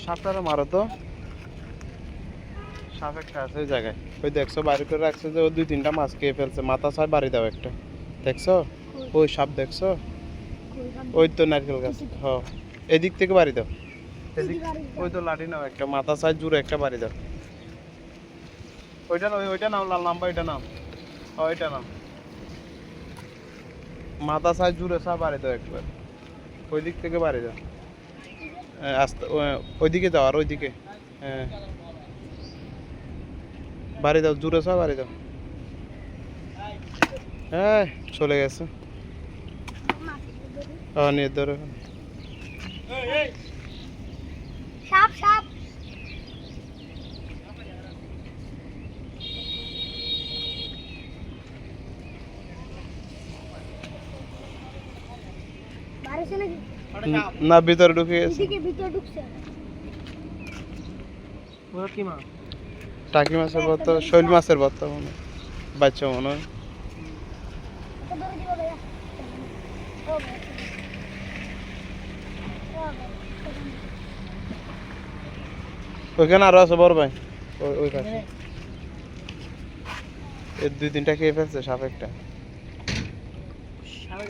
সাপটারে মারো তো। সাপ একটা আছে ওই জায়গায়, ওই দেখছো বাইরে করে রাখছে যে ও 2-3টা মাছ খেয়ে ফেলছে। মাথা ছাই বাড়ি দাও একটা, দেখছো? ওই সাপ দেখছো? ওই তো নারকেল গাছ। হ্যাঁ, এদিক থেকে বাড়ি দাও। এদিক, ওই তো লাঠি নাও একটা, মাথা ছাই জুড়ে একটা বাড়ি দাও। ওইটা নাও, ওইটা নাও, লাল নাম্বার ওইটা নাও, ওইটা নাও। মাথা ছাই জুড়ে সব বাড়ি দাও একবার, ওই দিক থেকে বাড়ি দাও। আস্তে ওইদিকে যাও, আর ওইদিকে। হ্যাঁ, বাড়ি দাও, জুড়ে সব বাড়ি দাও। হ্যাঁ, চলে গেছে। নিয়ে ধরো। সাপ সাপ বাড়িছে নাকি? না, ভিতরে ঢুকে গেছে। এদিকে ভিতরে ঢুকছে। ওরা কি মাছ? টাকি মাছের ভর্তা, শৈল মাছের ভর্তা মনে হয়। বাচ্চা মনে হয়। এটা ধরে দিবা ভাইয়া। ও ভাই। ও ভাই। ওইখানে আরো আছে বড় ভাই, ওই পাশে। এর 2-3টা খেয়ে ফেলছে সাপ একটা। সারা